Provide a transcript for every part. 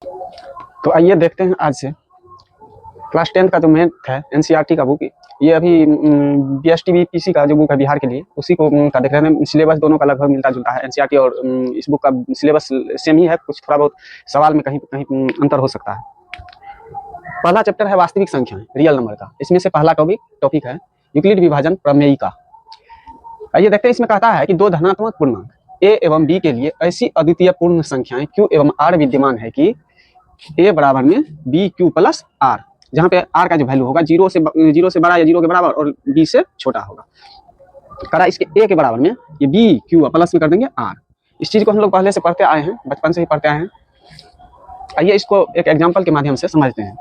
तो आइए देखते हैं आज से क्लास 10th का जो मैथ है एनसीईआरटी का बुक, ये अभी बीएसटी बीपीसी का जो बुक है बिहार के लिए, उसी को का देख रहे हैं। सिलेबस दोनों का लगभग मिलता जुलता है। एनसीईआरटी और इस बुक का सिलेबस सेम ही है, कुछ थोड़ा बहुत सवाल में कहीं कहीं अंतर हो सकता है। पहला चैप्टर है वास्तविक संख्याएं, रियल नंबर का। इसमें से पहला टॉपिक है यूक्लिड विभाजन प्रमेय का। आइए देखते हैं, इसमें कहता है कि दो धनात्मक पूर्णांक ए एवं बी के लिए ऐसी अद्वितीय पूर्ण संख्याएं क्यू एवं आर विद्यमान है कि ए बराबर में बी क्यू प्लस आर, जहां पे आर का जो वैल्यू होगा जीरो से बड़ा या जीरो के बराबर और बी से छोटा होगा। करा इसके ए के बराबर में ये बी क्यू प्लस में कर देंगे आर। इस चीज को हम लोग पहले से पढ़ते आए हैं, बचपन से ही पढ़ते आए हैं। आइए इसको एक एग्जाम्पल के माध्यम से समझते हैं।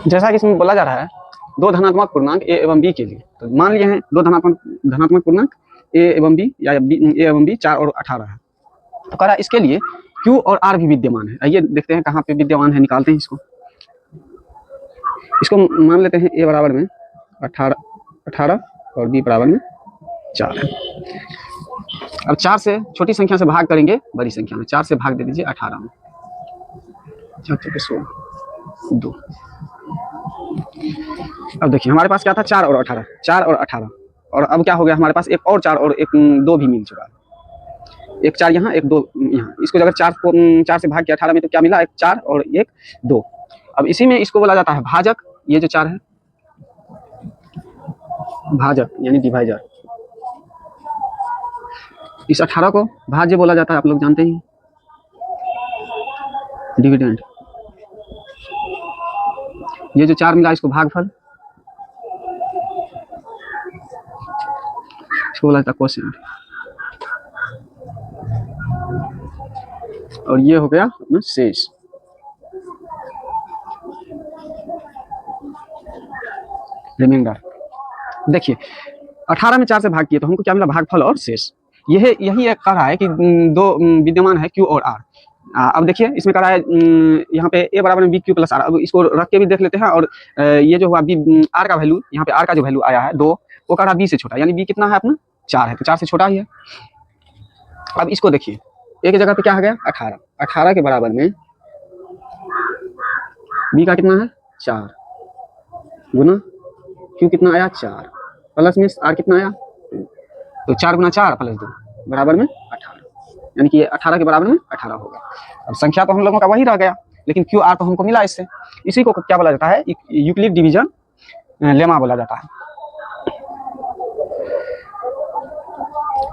जैसा कि इसमें बोला जा रहा है दो धनात्मक पूर्णांक ए एवं बी के लिए, तो मान लिए हैं दो धनात्मक पूर्णांक ए एवं बी या ए एवं बी 4 और 18 है। तो कह रहा है इसके लिए क्यू और आर भी विद्यमान है। आइए देखते हैं कहाँ पे विद्यमान है, निकालते हैं इसको मान लेते हैं ए बराबर में 18 और बी बराबर में 4 है। अब 4 से छोटी संख्या से भाग करेंगे बड़ी संख्या में। 4 से भाग दे दीजिए 18 में, 4 के 16 2। अब देखिए हमारे पास क्या था 4 और 18, 4 और 18, और अब क्या हो गया हमारे पास एक और 4 और एक 2 भी मिल चुका है। एक 4 यहाँ एक 2 यहाँ। इसको अगर 4 से भाग किया 18 में तो क्या मिला, एक 4 और एक 2। अब इसी में इसको बोला जाता है भाजक। ये जो 4 है भाजक यानी डिवाइजर। इस 18 को भाज्य बोला जाता है, आप लोग जानते ही, डिविडेंड। ये जो 4 मिला इसको भागफल, इसको बोला जाता है कोशेंट। और ये हो गया अपना शेष। रिमाइंडर। देखिए 18 में 4 से भाग किए तो हमको क्या मिला, भागफल और शेष। यही एक कह रहा है कि दो विद्यमान है क्यू और आर। अब देखिए इसमें कह रहा है यहाँ पे ए बराबर में बी क्यू प्लस आर। अब इसको रख के भी देख लेते हैं। और ये जो हुआ बी आर का वैल्यू, यहाँ पे आर का जो वैल्यू आया है 2, वो कह रहा है बी से छोटा, यानी बी कितना है अपना 4 है, तो 4 से छोटा ही है। अब इसको देखिए एक जगह पे क्या आ गया 18, 18 के बराबर में बी का कितना है 4 गुना क्यू कितना आया 4 प्लस में आर कितना आया, तो 4 गुना 4 प्लस 2 बराबर में 18, यानी कि ये 18 के बराबर में 18 होगा। अब संख्या तो हम लोगों का वही रह गया, लेकिन क्यू आर तो हमको मिला इससे। इसी को क्या बोला जाता है, यूक्लिड डिवीजन लेमा बोला जाता है।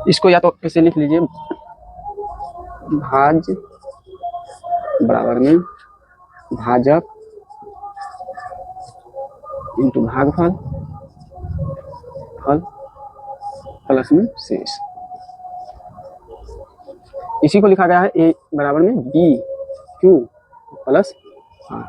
इसको या तो ऐसे लिख लीजिए, भाज्य बराबर में भाजक इंटू भागफल फल प्लस में शेष। इसी को लिखा गया है ए बराबर में बी क्यू प्लस आर।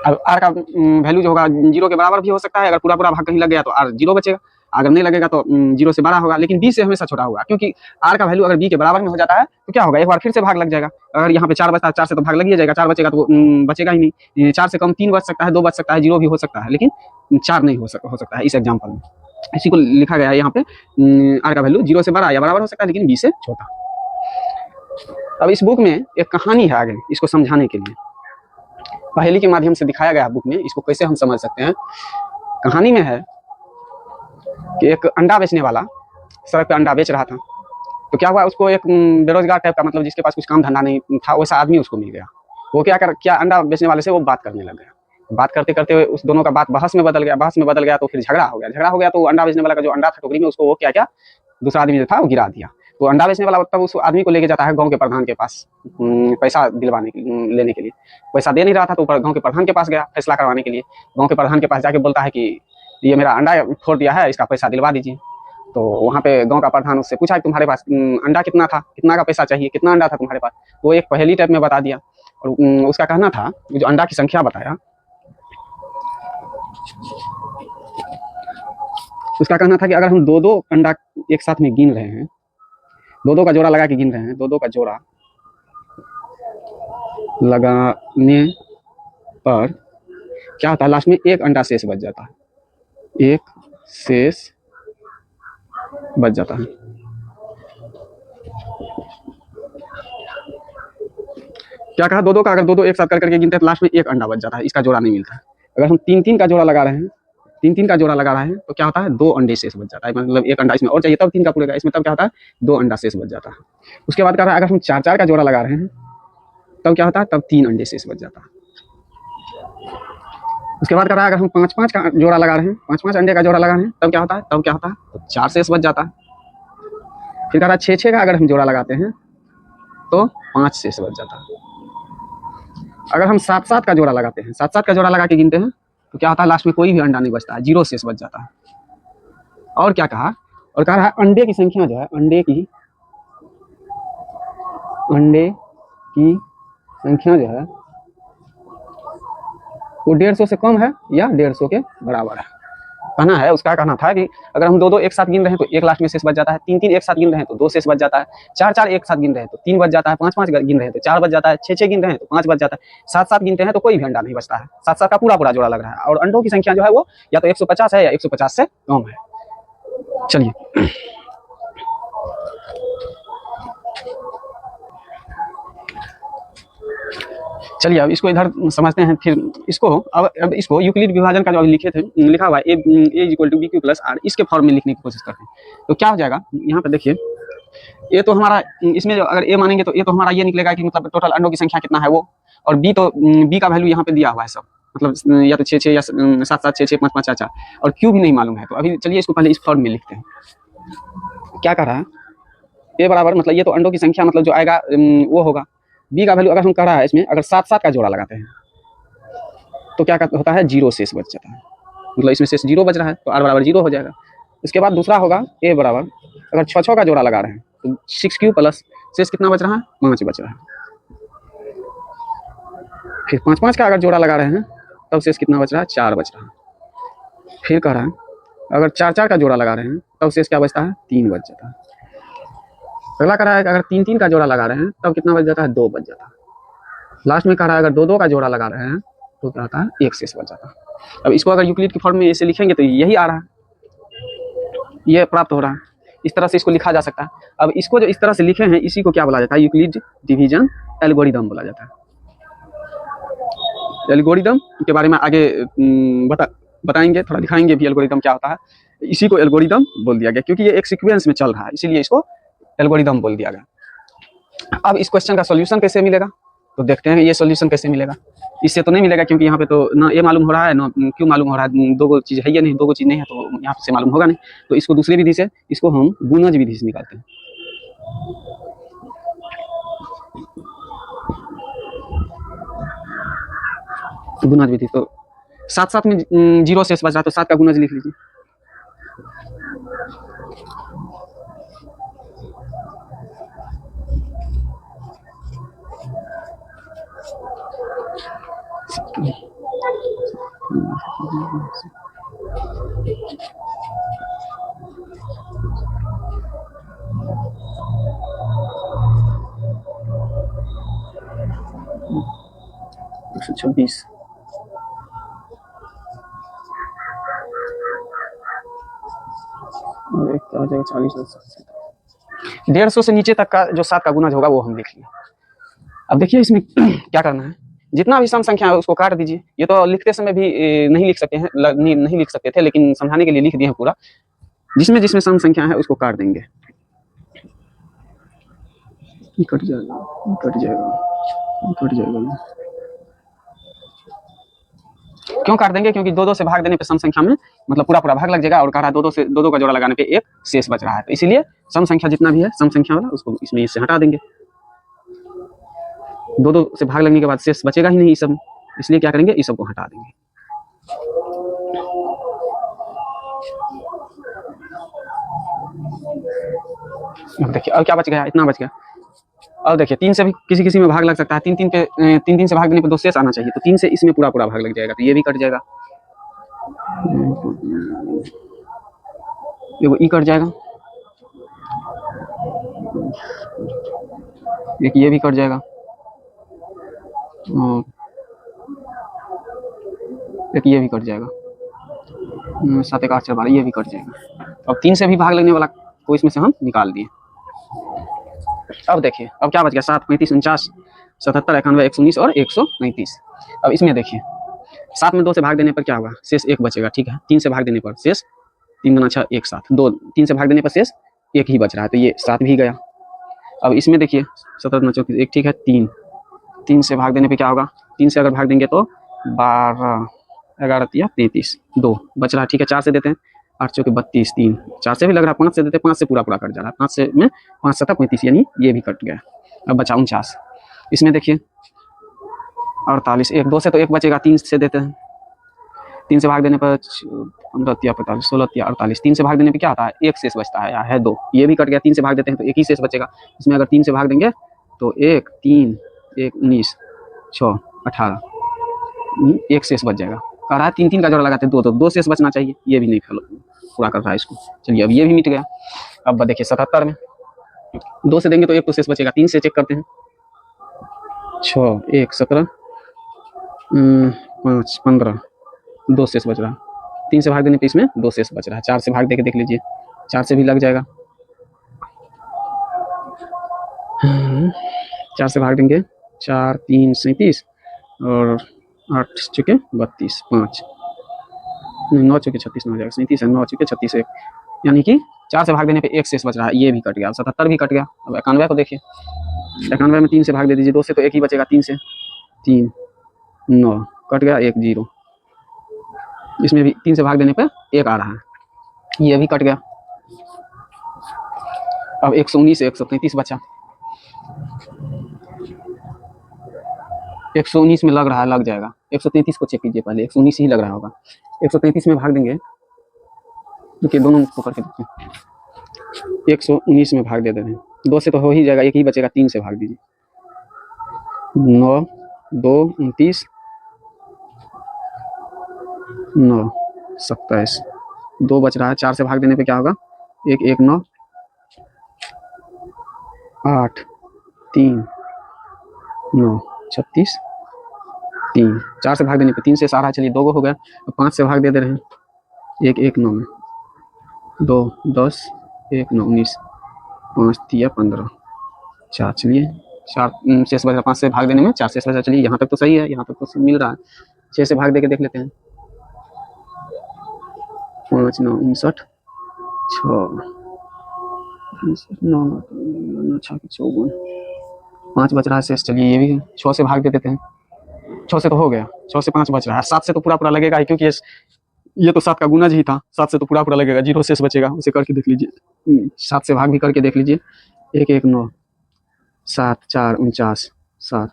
अब आर का वैल्यू जो होगा 0 के बराबर भी हो सकता है। अगर पूरा भाग कहीं लग गया तो आर 0 बचेगा, अगर नहीं लगेगा तो 0 से बड़ा होगा, लेकिन बी से हमेशा छोटा होगा, क्योंकि आर का वैल्यू अगर बी के बराबर में हो जाता है तो क्या होगा, एक बार फिर से भाग लग जाएगा। अगर यहाँ पे 4 बचता है, 4 से तो भाग लग ही जाएगा, 4 बचेगा तो बचेगा ही नहीं। 4 से कम 3 बच सकता है, 2 बच सकता है, 0 भी हो सकता है, लेकिन 4 नहीं हो सकता है इस एग्जाम्पल में। इसी को लिखा गया है यहाँ पे आर का वैल्यू 0 से बड़ा या बराबर हो सकता है, लेकिन बी से छोटा। अब इस बुक में एक कहानी है आगे, इसको समझाने के लिए पहेली के माध्यम से दिखाया गया बुक में। इसको कैसे हम समझ सकते हैं, कहानी में है कि एक अंडा बेचने वाला सड़क पे अंडा बेच रहा था। तो क्या हुआ, उसको एक बेरोजगार टाइप का, मतलब जिसके पास कुछ काम धंधा नहीं था, वैसा आदमी उसको मिल गया। वो क्या अंडा बेचने वाले से वो बात करने लग गया। बात करते करते हुए उस दोनों का बात बहस में बदल गया। तो फिर झगड़ा हो गया। तो अंडा बेचने वाला का जो अंडा था टोकरी में, उसको वो क्या दूसरा आदमी जो था वो गिरा दिया। तो अंडा बेचने वाला तब उस आदमी को लेके जाता है गांव के प्रधान के पास पैसा लेने के लिए। पैसा दे नहीं रहा था, तो गांव के प्रधान के पास गया फैसला करवाने के लिए। गांव के प्रधान के पास जाके बोलता है कि ये मेरा अंडा फोड़ दिया है, इसका पैसा दिलवा दीजिए। तो वहाँ पे गांव का प्रधान उससे पूछा कि तुम्हारे पास अंडा कितना था, कितना का पैसा चाहिए, कितना अंडा था तुम्हारे पास। तो वो एक पहेली टाइप में बता दिया। और उसका कहना था, जो अंडा की संख्या बताया, उसका कहना था कि अगर हम 2-2 अंडा एक साथ में गिन रहे हैं, 2-2 का जोड़ा लगा के गिन रहे हैं, 2-2 का जोड़ा लगाने पर क्या होता है, लास्ट में एक अंडा शेष बच जाता है, एक शेष बच जाता है। क्या कहा, 2-2 का अगर 2-2 एक साथ कर करके गिनते हैं तो लास्ट में एक अंडा बच जाता है, इसका जोड़ा नहीं मिलता है। अगर हम 3-3 का जोड़ा लगा रहे हैं, 3-3 का जोड़ा लगा रहे हैं तो क्या होता है, 2 अंडे शेष बच जाता है, मतलब एक अंडा इसमें और चाहिए तब 3 का पूरेगा, इसमें तब क्या होता है, 2 अंडा शेष बच जाता है। उसके बाद कह रहा है अगर हम 4-4 का जोड़ा लगा रहे हैं तब क्या होता है, तब 3 अंडे शेष बच जाता है। उसके बाद कह रहा है अगर हम 5-5 का जोड़ा लगा रहे हैं, 5-5 अंडे का जोड़ा लगा रहे हैं तब क्या होता है, तो 4 शेष बच जाता है। फिर कह रहा है 6-6 का अगर हम जोड़ा लगाते हैं तो 5 शेष बच जाता है। अगर हम 7-7 का जोड़ा लगाते हैं, 7-7 का जोड़ा लगा के गिनते हैं तो क्या होता है, लास्ट में कोई भी अंडा नहीं बचता है, 0 शेष बच जाता है। और क्या कहा, और कह रहा है अंडे की संख्या जो है, अंडे की संख्या जो है वो 150 से कम है या 150 के बराबर है। कहना है, उसका कहना था कि अगर हम 2-2 एक साथ गिन रहे हैं तो एक लास्ट में शेष बच जाता है, 3-3 एक साथ गिन रहे हैं तो 2 शेष बच जाता है, 4-4 एक साथ गिन रहे हैं तो 3 बच जाता है, 5-5 गिन रहे हैं तो 4 बच जाता है, 6-6 गिन रहे हैं तो 5 बच जाता है, 7-7 गिनते हैं तो कोई भी अंडा नहीं बचता है, 7-7 का पूरा जोड़ा लग रहा है। और अंडों की संख्या जो है वो या तो 150 है या 150 से कम है। चलिए चलिए अब इसको इधर समझते हैं। फिर इसको अब इसको यूक्लिड विभाजन का जो अभी लिखे थे, लिखा हुआ है A equal to B Q plus R, इसके फॉर्म में लिखने की कोशिश करते हैं। तो क्या हो जाएगा, यहाँ पे देखिए, ए तो हमारा, इसमें जो अगर ए मानेंगे तो ए तो हमारा ये निकलेगा कि मतलब टोटल अंडों की संख्या कितना है वो, और बी तो बी का वैल्यू यहाँ पे दिया हुआ है सब, मतलब या तो 6-6 या 7-7, 6-6, 5-5, 4-4, और क्यू भी नहीं मालूम है। तो अभी चलिए इसको पहले इस फॉर्म में लिखते हैं। क्या कर रहा है, ए बराबर, मतलब ये तो अंडों की संख्या, मतलब जो आएगा वो होगा, बी का वैल्यू अगर हम कह रहा है इसमें अगर 7-7 का जोड़ा लगाते हैं तो क्या होता है, 0 शेष बच जाता है, मतलब इसमें शेष 0 बच रहा है तो आर बराबर 0 हो जाएगा। उसके बाद दूसरा होगा ए बराबर, अगर 6-6 का जोड़ा लगा रहे हैं तो 6 प्लस शेष कितना बच रहा है, 5 बच रहा है। फिर 5-5 का अगर जोड़ा लगा रहे हैं तब शेष कितना बच रहा है, 4 बच रहा है। फिर कह रहा है अगर 4-4 का जोड़ा लगा रहे हैं तब शेष क्या बचता है, 3 बच जाता है। अगला कह रहा है कि अगर 3-3 का जोड़ा लगा रहे हैं तब कितना बच जाता है, 2 बच जाता है। लास्ट में कह रहा है अगर 2-2 का जोड़ा लगा रहे हैं तो क्या होता है, 1 शेष बच जाता है। अब इसको अगर यूक्लिड की फॉर्म में ऐसे लिखेंगे तो यही आ रहा है, ये प्राप्त हो रहा है, इस तरह से इसको लिखा जा सकता है। अब इसको जो इस तरह से लिखे हैं इसी को क्या बोला जाता है, यूक्लिड डिवीजन एल्गोरिदम बोला जाता है। एल्गोरिदम के बारे में आगे बताएंगे, थोड़ा दिखाएंगे भी एल्गोरिदम क्या होता है। इसी को एल्गोरिदम बोल दिया गया क्योंकि ये एक सीक्वेंस में चल रहा है, इसीलिए इसको एल्गोरिदम बोल दिया गया। अब इस क्वेश्चन का सॉल्यूशन कैसे मिलेगा, तो देखते हैं ये सॉल्यूशन कैसे मिलेगा। इससे तो नहीं मिलेगा क्योंकि यहाँ पे तो ना ए मालूम हो रहा है ना क्यों मालूम हो रहा है, 2 चीज़ है ये नहीं, 2 चीज़ नहीं है तो यहाँ से मालूम होगा नहीं। तो इसको दूसरी विधि से, इसको हम गुणज विधि से निकालते हैं। गुणज विधि, तो 7-7 में 0 शेष बच रहा तो 7 का गुणज लिख लीजिए। एक 26 और एक आ जाएगा 40, 150 से नीचे तक का जो 7 का गुणज होगा वो हम देख लिए। अब देखिए इसमें क्या करना है, जितना भी सम संख्या है उसको काट दीजिए। ये तो लिखते समय भी नहीं लिख सकते हैं, नहीं लिख सकते थे, लेकिन समझाने के लिए लिख दिए हैं पूरा। जिसमें जिसमें सम संख्या है उसको काट देंगे, कट जाएगा, कट जाएगा, कट जाएगा। क्यों काट देंगे, क्योंकि 2-2 से भाग देने पे सम संख्या में मतलब पूरा भाग लग जाएगा, और कह रहा है 2-2 से 2-2 का जोड़ा लगाने पे एक शेष बच रहा है, तो इसीलिए सम संख्या जितना भी है सम संख्या वाला उसको इसमें इससे हटा देंगे। 2-2 से भाग लगने के बाद शेष बचेगा ही नहीं इस सब, इसलिए क्या करेंगे, इस सब को हटा देंगे। अब देखिए अब क्या बच गया, इतना बच गया। अब देखिए 3 से भी किसी किसी में भाग लग सकता है, 3 3 पे 3 3 से भाग देने पर 2 शेष आना चाहिए, तो 3 से इसमें पूरा पूरा भाग लग जाएगा, तो ये भी कट जाएगा, ये ई कट जाएगा, एक ये भी कट जाएगा, और एक ये भी कट जाएगा, 7 1 8 4 12 ये भी कट जाएगा। अब 3 से भी भाग लगने वाला को इसमें से हम निकाल दिए। अब देखिए अब क्या बच गया, 7 35 49 77 91 119 और 139। अब इसमें देखिए 7 में 2 से भाग देने पर क्या होगा, शेष 1 बचेगा, ठीक है। 3 से भाग देने पर शेष 3 गुना 6 1 7, 2 3 से भाग देने पर शेष 1 ही बच रहा है, तो ये 7 भी गया। अब इसमें देखिए 17 गुना 34 1, ठीक है। 3 से भाग देने पर क्या होगा, 3 से अगर भाग देंगे तो 12 11 या 33, 2 बच रहा है, ठीक है। 4 से देते हैं, 8 चौके 32, 3 4 से भी लग रहा है, 5 से देते हैं, 5 से पूरा पूरा कट जा रहा है, 5 से में 5 7 35, यानी ये भी कट गया। अब बचा 49। इसमें देखिए 48, 1 2 से तो 1 बचेगा, 3 से देते हैं, 3 से भाग देने पर 15 या 45 16 या 48, 3 से भाग देने पर क्या आता है, 1 शेष बचता है 2, ये भी कट गया। 3 से भाग देते हैं तो 1 ही शेष बचेगा, इसमें अगर 3 से भाग देंगे तो 1 3 1 19 6 18, 1 शेष बच जाएगा। कह रहा है 3 3 का जोड़ा लगाते हैं 2, तो 2 शेष बचना चाहिए, ये भी नहीं पूरा कर रहा है इसको। चलिए अब ये भी मिट गया। अब देखिए 77 में 2 से देंगे तो 1 तो शेष बचेगा, 3 से चेक करते हैं, 6 1 17 5 15, 2 शेष बच रहा है, 3 से भाग देने पे इसमें 2 शेष बच रहा है। 4 से भाग देके देख लीजिए, 4 से भी लग जाएगा, 4 से भाग देंगे 4 3 37 और 8 चुके 32, 5 9 चुके 36 हो जाएगा, 37 है, 9 चुके 36 1, यानी कि 4 से भाग देने पे 1 शेष बच रहा है, ये भी कट गया। 77 भी कट गया। अब 91 को देखिए, 91 में 3 से भाग दे दीजिए, 2 से तो 1 ही बचेगा, 3 से 3 9 कट गया, 1 0, इसमें भी 3 से भाग देने पर 1 आ रहा है, ये भी कट गया। अब 119 से 133 बचा, 119 में लग रहा है, लग जाएगा। 133 को चेक कीजिए पहले, 119 ही लग रहा होगा। 133 में भाग देंगे, देखिए दोनों को करके देखते हैं, 119 में भाग दे रहे हैं, 2 से तो हो ही जाएगा, 1 ही बचेगा, 3 से भाग दीजिए, 9 2 29 9 27, 2 बच रहा है, 4 से भाग देने पे क्या होगा, 1 1 9 8 3 9 36 3, 4 से भाग देने पे 3 से सारा, चलिए 2 हो गया। 5 से भाग दे रहे हैं, 1 1 9 में 2 10 1 9 19 5 3 15 4, चलिए 4 शेष बचा, 5 से भाग देने में 4 शेष बचा, चलिए यहाँ तक तो सही है, यहाँ तक तो मिल रहा है। 6 से भाग दे के देख लेते हैं, 5 9 59 6 9 6 54, 5 बच रहा है शेष, चलिए ये भी 6 से भाग दे देते हैं, 6 से तो हो गया, 6 से 5 बच रहा है, 7 से तो पूरा पूरा लगेगा ही, क्योंकि ये तो 7 का गुणज ही था, 7 से तो पूरा पूरा लगेगा, 0 शेष बचेगा, उसे करके देख लीजिए, 7 से भाग भी करके देख लीजिए, 1 1 9 7 4 49 7,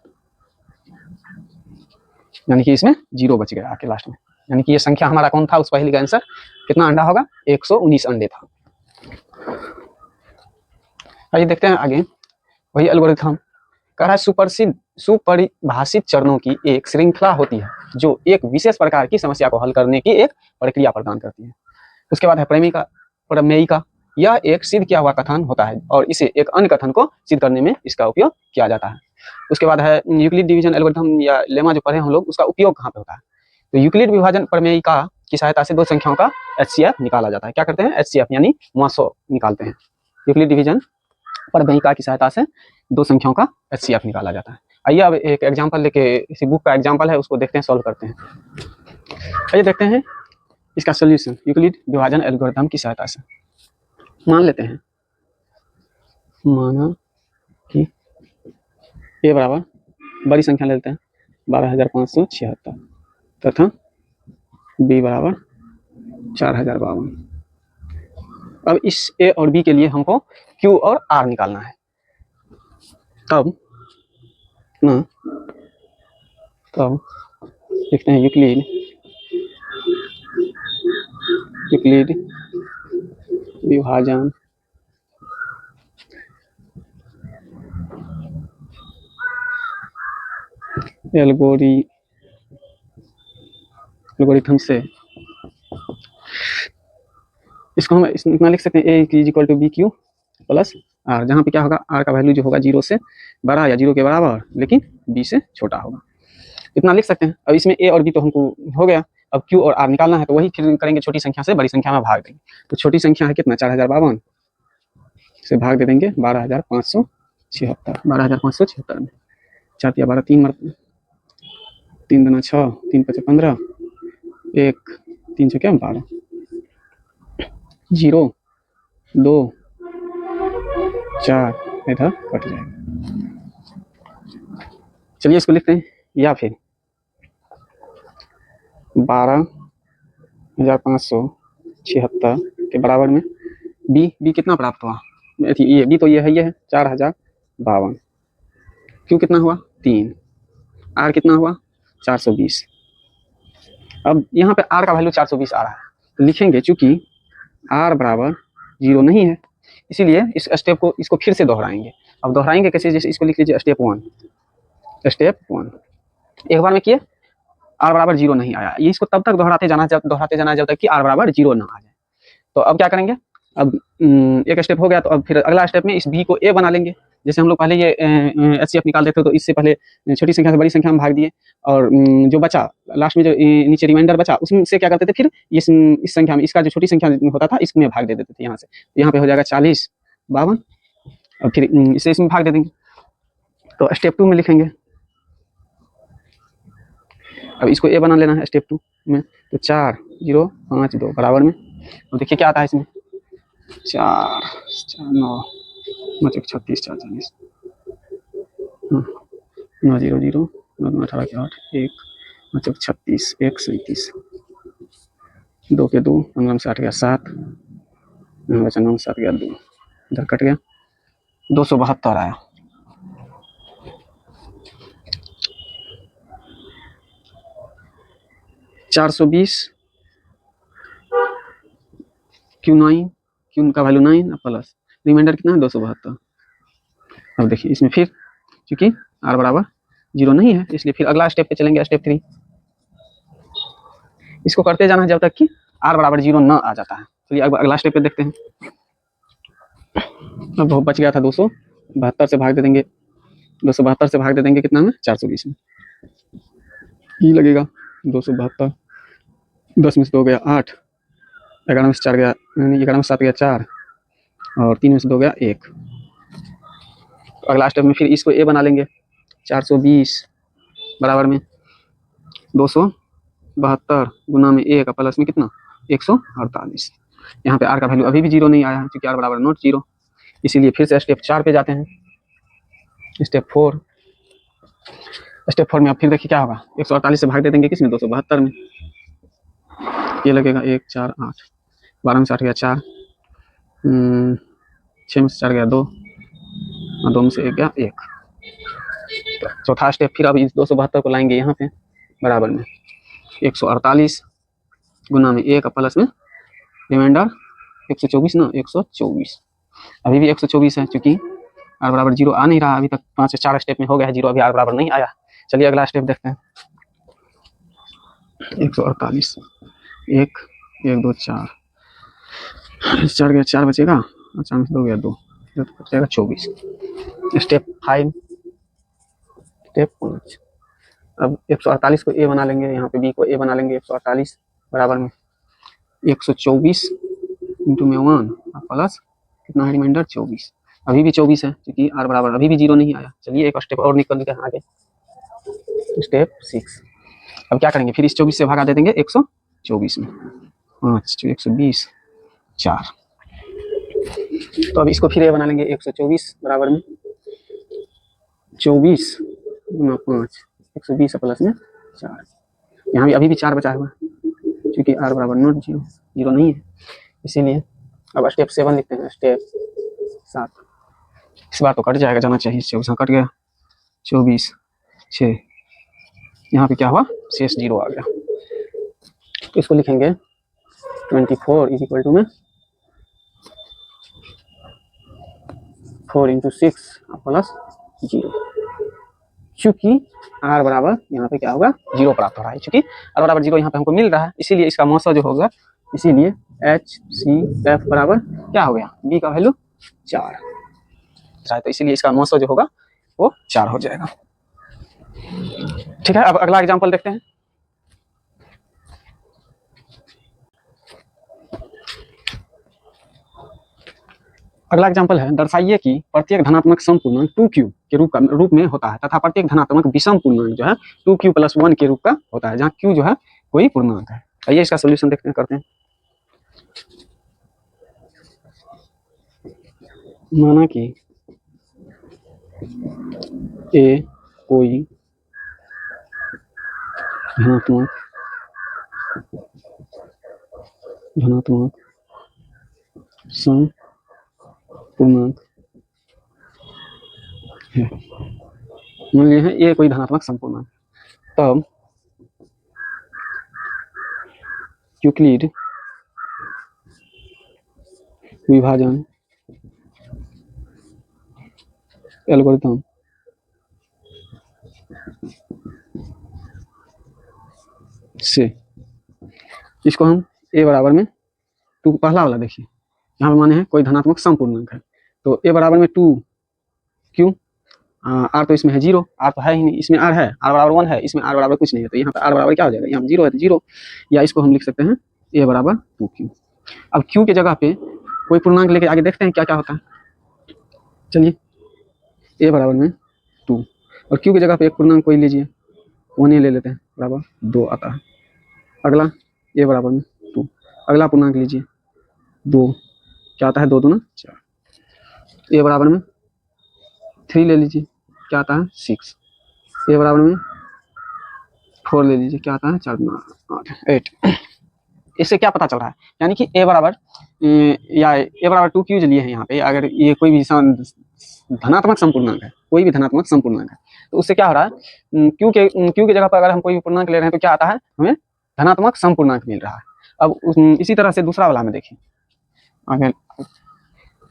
यानी कि इसमें 0 बच गया आके लास्ट में, यानी कि ये संख्या हमारा कौन था, उस पहली का आंसर कितना अंडा होगा, 119 अंडे था। आइए देखते हैं आगे, वही एल्गोरिथम कह रहा है, सुपरिभाषित चरणों की एक श्रृंखला होती है जो एक विशेष प्रकार की समस्या को हल करने की एक प्रक्रिया प्रदान करती है। उसके बाद है प्रमेयिका, यह एक सिद्ध किया हुआ कथन होता है और इसे एक अन्य कथन को सिद्ध करने में इसका उपयोग किया जाता है। उसके बाद है यूक्लिड डिवीजन एल्गोरिथम या लेमा जो पढ़े हम लोग, उसका उपयोग कहाँ पे होता है, तो यूक्लिड विभाजन प्रमेयिका की सहायता से 2 संख्याओं का HCF निकाला जाता है। क्या करते हैं, HCF यानी मुआसो निकालते हैं। यूक्लिड डिवीजन प्रमेयिका की सहायता से 2 संख्याओं का HCF निकाला जाता है। आइए अब एक एग्जांपल लेके, इसी बुक का एग्जांपल है, उसको देखते हैं, सॉल्व करते हैं। आइए देखते हैं इसका सॉल्यूशन यूक्लिड विभाजन एल्गोरिथम की सहायता से। मान लेते हैं, माना कि ए बराबर बड़ी संख्या ले लेते हैं 12,576 तथा बी बराबर 4,052। अब इस ए और बी के लिए हमको क्यू और आर निकालना है। तब देखते हैं यूक्लिड विभाजन एल्गोरिथम से इसको हम इतना लिख सकते हैं, A is equal to B Q plus R, जहाँ पे क्या होगा, आर का वैल्यू जो होगा 0 से बड़ा या 0 के बराबर लेकिन बी से छोटा होगा, इतना लिख सकते हैं। अब इसमें ए और बी तो हमको हो गया, अब क्यू और आर निकालना है, तो वही फिर करेंगे, छोटी संख्या से बड़ी संख्या में भाग देंगे। तो छोटी संख्या है कितना, 4052 से भाग दे देंगे 12576, 12576 में 4 या 12, 3 3 दूना 6, 3 5 15, 1 3 6 क्या 12, 0 2 4 इधर कट जाएगा। चलिए इसको लिखते हैं, या फिर 12576 के बराबर में बी कितना प्राप्त हुआ, ये बी तो ये है 4052, क्यू कितना हुआ 3, आर कितना हुआ 420। अब यहाँ पे आर का वैल्यू 420 आ रहा है, तो लिखेंगे चूंकि आर बराबर 0 नहीं है, इसीलिए इस स्टेप को इसको फिर से दोहराएंगे। अब दोहराएंगे कैसे, जैसे इसको लिख लीजिए स्टेप 1, एक बार में किए आर बराबर 0 नहीं आया, ये इसको तब तक दोहराते जाना जब तक कि आर बराबर 0 ना आ जाए। तो अब क्या करेंगे, अब एक स्टेप हो गया, तो अब फिर अगला स्टेप में इस बी को ए बना लेंगे। जैसे हम लोग पहले ये एचसीएफ निकाल देते तो इससे पहले छोटी संख्या से बड़ी संख्या में भाग दिए, और जो बचा लास्ट में, जो नीचे रिमाइंडर बचा, उससे क्या करते थे, फिर इस संख्या में, इसका जो छोटी संख्या होता था इसमें भाग दे देते थे। यहाँ से यहाँ पे हो जाएगा 4052, और फिर इसे इसमें भाग दे देंगे। तो स्टेप 2 में लिखेंगे, अब इसको ए बना लेना है स्टेप 2 में, तो 4052 बराबर में, तो देखिए क्या आता है इसमें, 4 9 36 440 9 0 0 9 18 के 8 1 36 1 37 2 के 2 15 से 8 गया 7 बचा 9 7 गया 2, इधर कट गया, 272 आया। $420 Q9, Q का वैल्यू 9 प्लस रिमाइंडर कितना है 272। अब देखिए इसमें फिर क्योंकि आर बराबर 0 नहीं है, इसलिए फिर अगला स्टेप पे चलेंगे, स्टेप 3। इसको करते जाना है जब तक कि आर बराबर 0 न आ जाता है। चलिए अगला स्टेप पे देखते हैं। अब बच गया था 272 से भाग दे देंगे, 272 से भाग दे देंगे कितना में 420 में, ई लगेगा 272, 10 में से 2 गया 8, 11 में से 4 गया, 11 में से 7 गया 4, और 3 में से 2 गया 1। अगला स्टेप में फिर इसको ए बना लेंगे, 420 बराबर में 272 गुना में 1 प्लस में कितना 148। यहाँ पे आर का वैल्यू अभी भी 0 नहीं आया है, क्योंकि आर बराबर नॉट 0, इसीलिए फिर से स्टेप 4 पे जाते हैं। स्टेप 4 में अब फिर देखिए क्या होगा, 148 से भाग दे देंगे किसमें 272 में, ये लगेगा 1 4 8, 12 में से 8 गया 4, 6 में से 4 गया 2, और 2 में से 1 गया 1। तो चौथा स्टेप फिर अब इस 272 को लाएंगे यहाँ पे बराबर में 148 गुना में 1 प्लस में रिमाइंडर 124 ना 124, अभी भी 124 है, क्योंकि आर बराबर 0 आ नहीं रहा अभी तक। 5 से 4 स्टेप में हो गया है 0, अभी आर बराबर नहीं आया। चलिए अगला स्टेप देखते हैं। 148 1 1 2 4 4 गया 4 बचेगा, और 4 में से 2 गया 2, तो बचेगा 24। स्टेप 5 अब 148 को ए बना लेंगे, यहाँ पे बी को ए बना लेंगे। 148 बराबर में 124 इंटू में 1 प्लस कितना है रिमाइंडर 24, अभी भी 24 है, क्योंकि आर बराबर अभी भी 0 नहीं आया। चलिए एक स्टेप और निकल के आगे, स्टेप 6। अब क्या करेंगे, फिर इस 24 से भागा दे देंगे 124 में, 5 120 4। तो अब इसको फिर ए बना लेंगे, 124 बराबर में 24 गुना 5 120 प्लस में 4। यहाँ भी अभी भी 4 बचा हुआ, क्योंकि आर बराबर नॉट 0 नहीं है, इसीलिए अब स्टेप 7 लिखते हैं। स्टेप 7, इस बार तो कट जाएगा, जाना चाहिए, 24 कट गया, 24 6, यहाँ पे क्या हुआ शेष 0 आ गया। तो इसको लिखेंगे 24 इज इक्वल टू में 4 × 6 प्लस 0, चूंकि r बराबर यहाँ पे क्या होगा 0 प्राप्त हो रहा है, चूंकि r बराबर 0 यहाँ पे हमको मिल रहा है, इसीलिए इसका मौसा जो होगा, इसीलिए HCF बराबर क्या हो गया, b का वैल्यू 4 है, तो इसीलिए इसका मौसा जो होगा वो 4 हो जाएगा। ठीक है, अब अगला एग्जाम्पल देखते हैं। अगला एग्जाम्पल है, दर्शाइए कि प्रत्येक धनात्मक समपूर्णांक 2q के रूप में होता है तथा प्रत्येक धनात्मक विषम पूर्णांक जो है 2q + 1 के रूप का होता है, जहाँ q जो है कोई पूर्णांक है। आइए इसका सोल्यूशन देखते हैं, करते हैं। माना कि a कोई धनात्मक सम पूर्णांक है, मान लिया है ये कोई धनात्मक समपूर्णांक, तब यूक्लिड विभाजन एल्गोरिथम से इसको हम a बराबर में 2, पहला वाला देखिए, यहाँ पे माने है कोई धनात्मक समपूर्णांक है, तो a बराबर में 2 क्यों, r तो इसमें है 0, r तो है ही नहीं, इसमें r है, r बराबर 1 है, इसमें r बराबर कुछ नहीं है, तो यहाँ पे r बराबर क्या हो जाएगा, यहाँ 0 है तो 0, या इसको हम लिख सकते हैं a बराबर 2q। अब q के जगह पे कोई पूर्णांक लेके आगे देखते हैं क्या क्या होता है। चलिए a बराबर में 2 और q की जगह पे एक पूर्णांक कोई लीजिए, 1 ले लेते हैं, बराबर 2 आता है। अगला a बराबर में 2, अगला पूर्णांक लीजिए 2, क्या आता है, 2 दूना 4। a बराबर में 3 ले लीजिए, क्या आता है 6। a बराबर में 4 ले लीजिए, क्या आता है 4 दूना 8। इससे क्या पता चल रहा है, यानी कि a बराबर या a बराबर 2q लिए हैं यहाँ पे, अगर ये कोई भी धनात्मक समपूर्णांक है, कोई भी धनात्मक समपूर्णांक है, तो उससे क्या हो रहा है, q के जगह पर अगर हम कोई भी पूर्णांक ले रहे हैं तो क्या आता है, हमें धनात्मक समपूर्णांक मिल रहा है। अब इसी तरह से दूसरा वाला में देखिए, अगर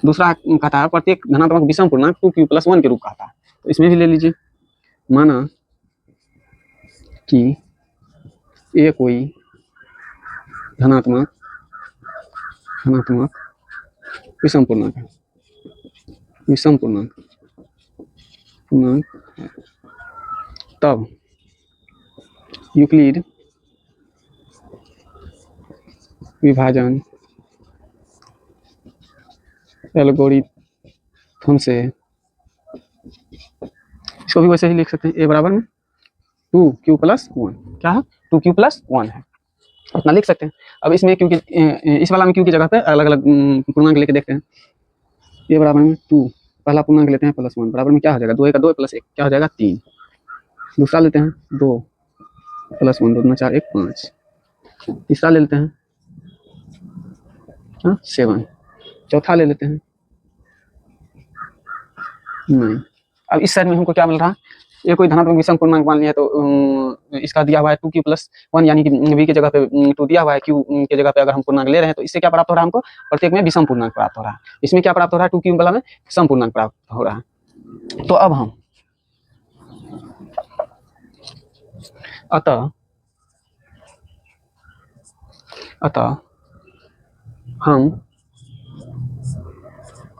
दूसरा कहता है प्रत्येक धनात्मक विषम पूर्णांक 2q + 1 के रूप का आता है, तो इसमें भी ले लीजिए, माना कि a कोई धनात्मक विषम पूर्णांक है, विषम पूर्णांक है, तब यूक्लिड विभाजन एल्गोरिथम से इसको भी वैसे ही लिख सकते हैं, a बराबर में 2q + 1, क्या है 2q + 1 है, इतना लिख सकते हैं। अब इसमें क्योंकि इस वाला में q की जगह पे अलग अलग पूर्णांक लेके देखते हैं। a बराबर में 2, पहला पूर्णांक लेते हैं +1, बराबर में क्या हो जाएगा, 2 का 2 + 1 क्या हो जाएगा 3। दूसरा लेते हैं 2 + 1, 2 दूना 4, 1 5। तीसरा ले लेते हैं 7। चौथा ले लेते हैं 9। अब इस साइड में हमको क्या मिल रहा है, ये कोई धनात्मक विषम पूर्णांक मान लिया, तो इसका दिया हुआ है 2q + 1, यानी कि v की जगह पे 2 दिया हुआ है, q के जगह पे अगर हम पूर्णांक ले रहे हैं तो इससे क्या प्राप्त हो रहा है हमको, प्रत्येक में विषम पूर्णांक प्राप्त हो रहा है। इसमें क्या प्राप्त हो रहा है, 2q वाला में सम पूर्णांक प्राप्त हो रहा है। तो अब हम अतः हम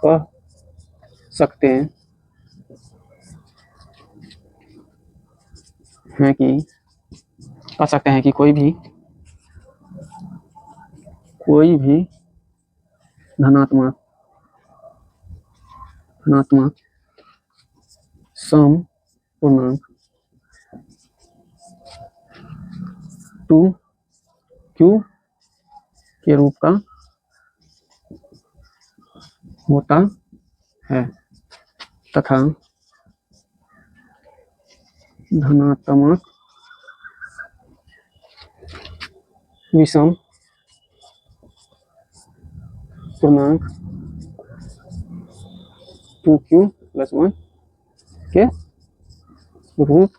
कह सकते हैं कि कोई भी धनात्मक सम पूर्णांक 2q के रूप का होता है तथा धनात्मक विषम पूर्णांक 2q + 1 के रूप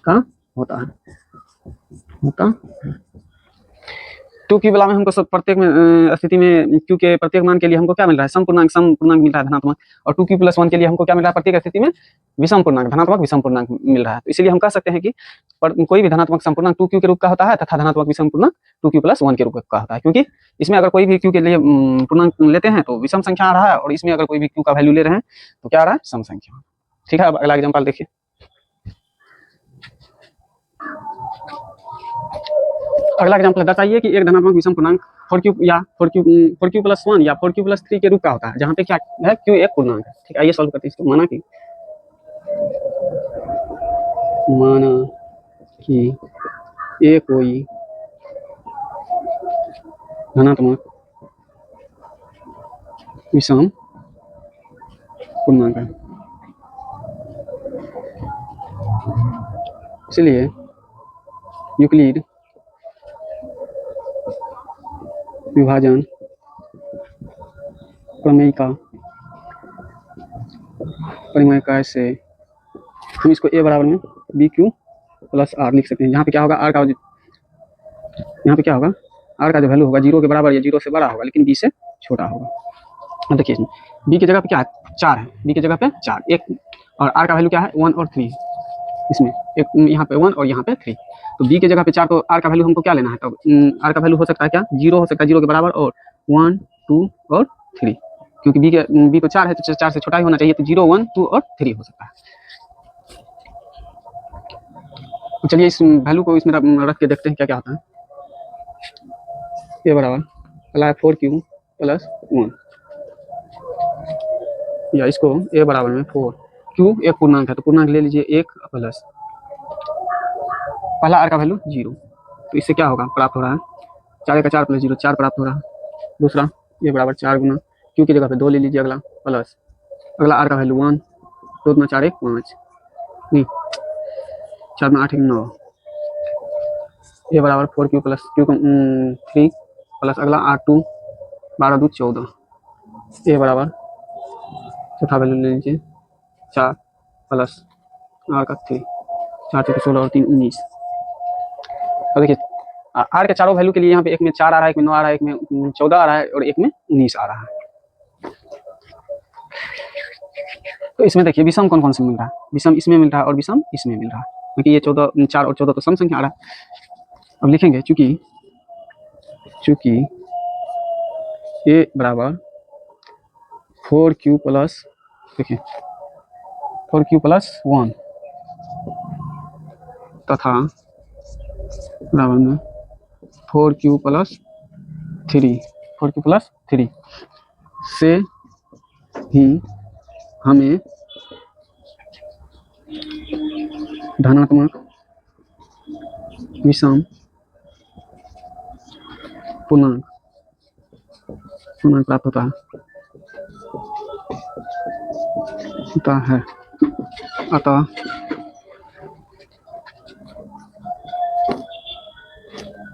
का होता है। टू क्यू वाला में हमको सब प्रत्येक में स्थिति में क्यू के प्रत्येक मान के लिए हमको क्या मिल रहा है, सम पूर्णांक मिल रहा है धनात्मक, और टू क्यू प्लस वन के लिए हमको क्या मिल रहा है प्रत्येक स्थिति में विषम पूर्णांक धनात्मक विषम पूर्णांक मिल रहा है। तो इसलिए हम कह सकते हैं कि कोई भी धनात्मक समपूर्णांक टू क्यू के रूप का होता है तथा धनात्मक विषम पूर्णांक टू क्यू प्लस वन के रूप का होता है, क्योंकि इसमें अगर कोई भी क्यू के लिए पूर्णांक लेते हैं तो विषम संख्या आ रहा है, और इसमें अगर कोई भी क्यू का वैल्यू ले रहे हैं तो क्या आ रहा है, सम संख्या। ठीक है, अब अगला एग्जाम्पल देखिए। अगला एग्जाम्पल बताइए कि एक धनात्मक विषम पूर्णांक फोर क्यू प्लस वन या फोर क्यू प्लस थ्री के रूप का होता है, जहाँ पे क्या है, क्यू एक पूर्णांक है। ठीक है, आइए सॉल्व करते हैं इसको। माना कि ए कोई धनात्मक विषम पूर्णांक है, इसलिए यूक्लिड विभाजन परिमेय से हम इसको ए बराबर में बी क्यू प्लस आर लिख सकते हैं। यहाँ पे क्या होगा, आर का यहाँ पे क्या होगा, आर का जो वैल्यू होगा जीरो के बराबर या जीरो से बड़ा होगा, लेकिन बी से छोटा होगा। अब देखिए इसमें बी की जगह पे क्या है, 4 है, बी की जगह पे 4 एक, और आर का वैल्यू क्या है 1 और 3, इसमें एक यहाँ पे 1 और यहाँ पे 3, तो बी की जगह पे 4, तो आर का वैल्यू हमको क्या लेना है, तो आर का वैल्यू हो सकता है क्या, जीरो हो सकता है, जीरो के बराबर, और 1 2 और 3, क्योंकि बी तो 4 है तो 4 से छोटा ही होना चाहिए, तो 0 1 2 और 3 हो सकता है। तो चलिए इस वैल्यू को इसमें रख के देखते हैं क्या क्या आता है। ये बराबर अगला है 4q प्लस 1, या इसको ए बराबर में 4 क्यू एक पूर्णांक है तो पूर्णांक ले लीजिए 1 प्लस पहला आर का वैल्यू 0, तो इससे क्या होगा, प्राप्त हो रहा है 4 का 4 प्लस 0 4 प्राप्त हो रहा है। दूसरा ये बराबर 4 गुना क्यू की जगह पे 2 ले लीजिए, अगला प्लस अगला आर का वैल्यू 1, 2 दूना 4 1 5 नहीं 4 में 8 1 9, ये बराबर 4q प्लस क्यू 3 प्लस अगला R2 12 2 14, ये बराबर चौथा वैल्यू ले लीजिए 4 प्लस आर का 3 4 से 16 और 3 19। अब देखिए आर के चारों वैल्यू के लिए यहाँ पे एक में 4 आ रहा है, एक में 9 आ रहा है, एक में 14 आ रहा है और एक में 19 आ रहा है। तो इसमें देखिए विषम कौन कौन से मिल रहा है, विषम इसमें मिल रहा है और विषम इसमें मिल रहा है, क्योंकि ये 14 4 और 14 तो सम संख्या आ रहा है। अब लिखेंगे चूंकि ए बराबर 4q प्लस, देखिए 4q प्लस 1 तथा बराबर में 4q प्लस 3 से ही हमें धनात्मक विषम पूर्णांक प्राप्त होता है।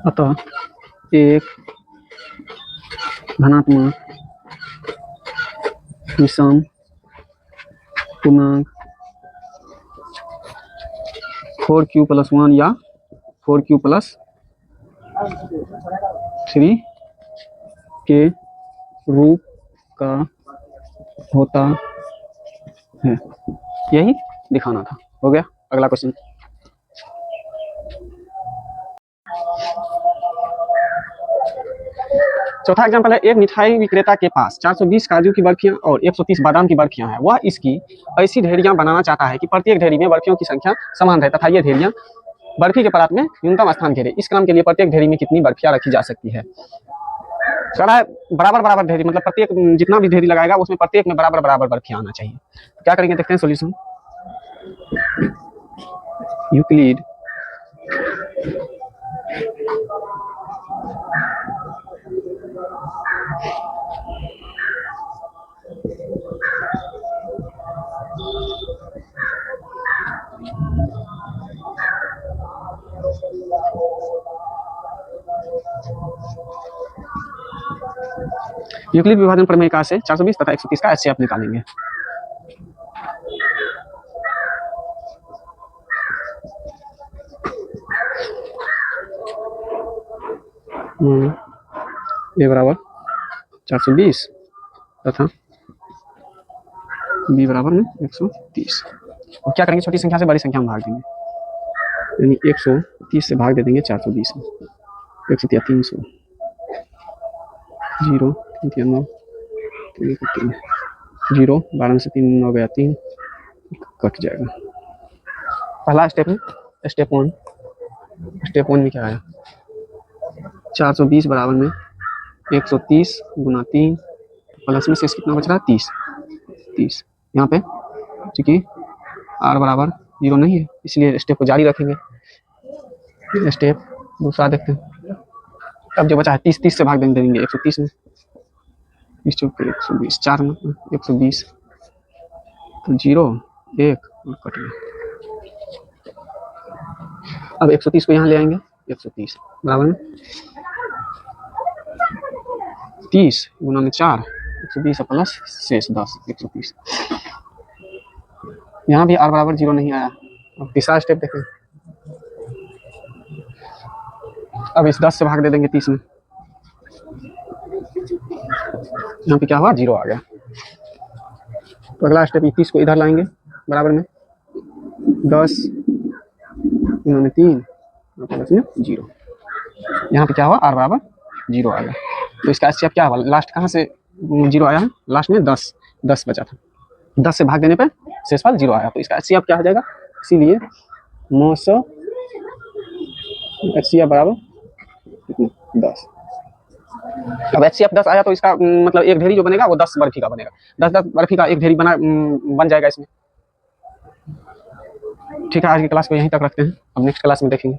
अतः एक धनात्मक विषम पूर्णांक 4q प्लस 1 या 4q प्लस 3 के रूप का होता है, यही दिखाना था। हो गया, अगला क्वेश्चन। चौथा एग्जांपल है, एक मिठाई विक्रेता के पास 420 काजू की बर्फियां और 130 बादाम की बर्फियां हैं। वह इसकी ऐसी ढेरियां बनाना चाहता है कि प्रत्येक ढेरी में बर्फियों की संख्या समान रहे तथा ये ढेरियां बर्फी के परात में न्यूनतम स्थान घेरे। इस क्रम के लिए प्रत्येक ढेरी में कितनी बर्फियां रखी जा सकती है। बराबर बराबर ढेरी, मतलब प्रत्येक जितना भी ढेरी लगाएगा उसमें प्रत्येक में बराबर बराबर बर्फियां आना चाहिए। क्या करेंगे, देखते हैं सॉल्यूशन। यूक्लिड यूक्लिड विभाजन प्रमेय का से 420 तथा 130 का HCF निकालेंगे। ए बराबर 420 तथा बी बराबर में 130। और क्या करेंगे, छोटी संख्या से बड़ी संख्या में भाग देंगे, यानी 130 से भाग दे देंगे 420 में, 130 300, 0 3 9 3 0, 12 में से 3 9 गया 3, कट जाएगा। पहला स्टेप है स्टेप वन। स्टेप वन में क्या आया, 420 बराबर में 130 गुना 3 प्लस में शेष कितना बच रहा है 30। यहाँ पे चूंकि r बराबर 0 नहीं है इसलिए स्टेप को जारी रखेंगे। स्टेप दूसरा देखते हैं। अब जो बचा है 30 से भाग देंगे 130 में, 30 चौक 120, 4 में 120, तो 0 1 और कट गया। अब 130 को यहाँ ले आएंगे, 130 बराबर में 30 गुना में 4, 120 प्लस शेष 10, 130। यहाँ भी r बराबर 0 नहीं आया। अब तीसरा स्टेप देखें। अब इस 10 से भाग दे देंगे 30 में, यहाँ पे क्या हुआ 0 आ गया। तो अगला स्टेप 30 को इधर लाएंगे बराबर में 10 गुना में 3 प्लस में 0, यहाँ पे क्या हुआ r बराबर 0 आ गया। तो इसका स्टेप क्या हुआ, लास्ट कहाँ से 0 आया है, लास्ट में 10 बचा था, 10 से भाग देने पे शेषफल 0 आया। तो इसका HCF क्या हो जाएगा, इसीलिए 900 HCF बराबर 10। अब HCF 10 आया तो इसका मतलब एक ढेरी जो बनेगा वो 10 बर्फी का बनेगा, 10 बर्फी का एक ढेरी बन जाएगा इसमें। ठीक है, आज की क्लास को यहीं तक रखते हैं, अब नेक्स्ट क्लास में देखेंगे।